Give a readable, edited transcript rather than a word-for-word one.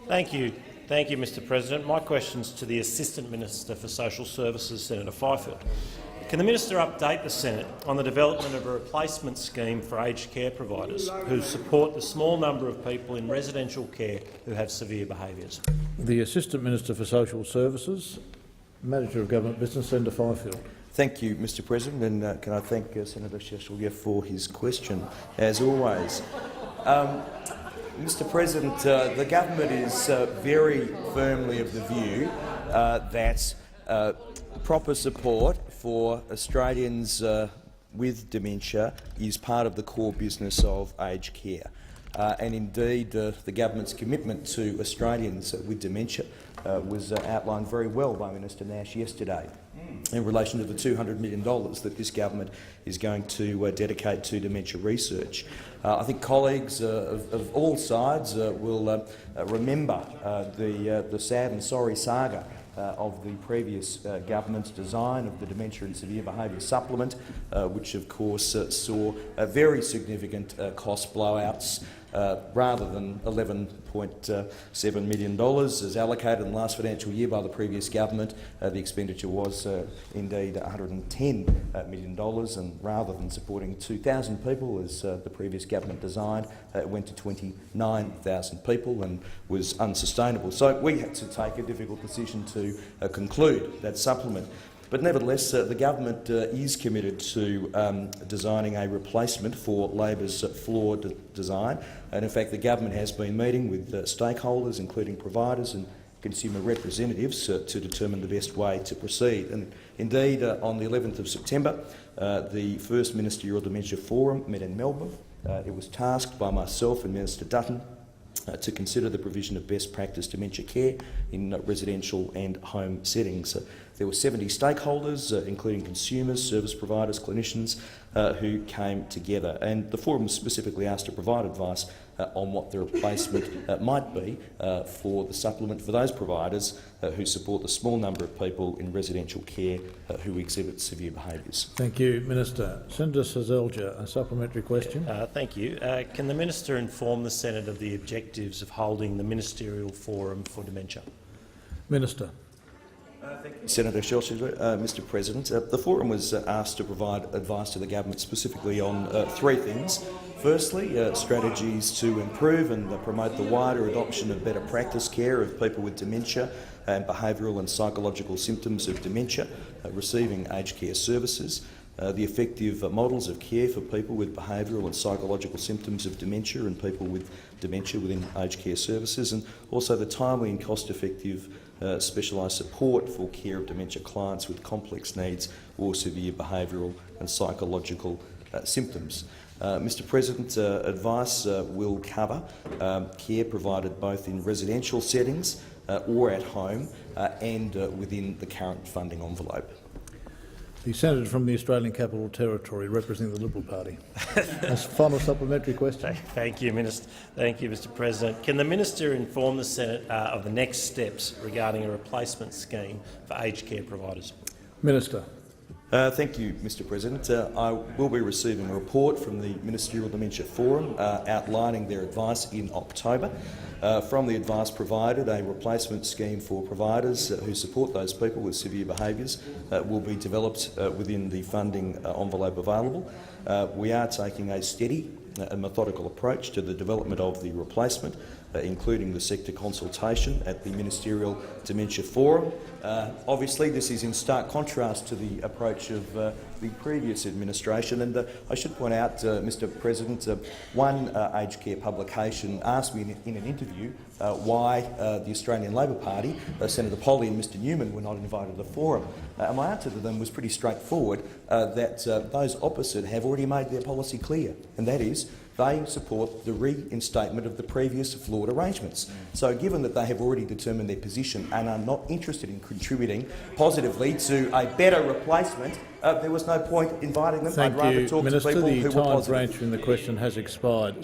Thank you, Mr President. My question is to the Assistant Minister for Social Services, Senator Fifield. Can the minister update the Senate on the development of a replacement scheme for aged care providers who support the small number of people in residential care who have severe behaviours? The Assistant Minister for Social Services, Manager of Government Business, Senator Fifield. Thank you, Mr President, and can I thank Senator Sheshelyev for his question, as always. Mr President, the government is very firmly of the view that proper support for Australians with dementia is part of the core business of aged care. And indeed, the government's commitment to Australians with dementia was outlined very well by Minister Nash yesterday in relation to the $200 million that this government is going to dedicate to dementia research. I think colleagues of all sides will remember the sad and sorry saga of the previous government's design of the Dementia and Severe Behaviour Supplement, which of course saw very significant cost blowouts. Rather than $11.7 million as allocated in the last financial year by the previous government, the expenditure was indeed $110 million, and rather than supporting 2,000 people as the previous government designed, it went to 29,000 people and was unsustainable. So we had to take a difficult decision to conclude that supplement. But nevertheless, the government is committed to designing a replacement for Labor's flawed design, and in fact the government has been meeting with stakeholders, including providers and consumer representatives, to determine the best way to proceed. And indeed, on the 11th of September, the first Ministerial Dementia Forum met in Melbourne. It was tasked by myself and Minister Dutton to consider the provision of best practice dementia care in residential and home settings. There were 70 stakeholders, including consumers, service providers, clinicians, who came together, and the forum was specifically asked to provide advice on what the replacement might be for the supplement for those providers who support the small number of people in residential care who exhibit severe behaviours. Thank you, Minister. Senator Seselja, a supplementary question. Thank you. Can the minister inform the Senate of the objectives of holding the Ministerial Forum for Dementia? Minister. Thank you, Senator Sheshelyev. Mr President, the forum was asked to provide advice to the government specifically on three things. Firstly, strategies to improve and promote the wider adoption of better practice care of people with dementia and behavioural and psychological symptoms of dementia receiving aged care services. The effective models of care for people with behavioural and psychological symptoms of dementia and people with dementia within aged care services, and also the timely and cost-effective specialised support for care of dementia clients with complex needs or severe behavioural and psychological symptoms. Mr President, advice will cover care provided both in residential settings or at home and within the current funding envelope. The Senator from the Australian Capital Territory, representing the Liberal Party. As final supplementary question. Thank you, Mr President. Can the minister inform the Senate of the next steps regarding a replacement scheme for aged care providers? Minister. Thank you, Mr President. I will be receiving a report from the Ministerial Dementia Forum outlining their advice in October. From the advice provided, a replacement scheme for providers who support those people with severe behaviours will be developed within the funding envelope available. We are taking a steady and methodical approach to the development of the replacement, including the sector consultation at the Ministerial Dementia Forum. Obviously, this is in stark contrast to the approach of the previous administration, and I should point out, Mr President, one aged care publication asked me in an interview why the Australian Labor Party, Senator Polley and Mr Newman, were not invited to the forum. And my answer to them was pretty straightforward, that those opposite have already made their policy clear, and that is they support the reinstatement of the previous flawed arrangements. So given that they have already determined their position and are not interested in contributing positively to a better replacement, there was no point inviting them. Thank I'd rather you, talk Minister. to people the who were time positive. for answering the question has expired.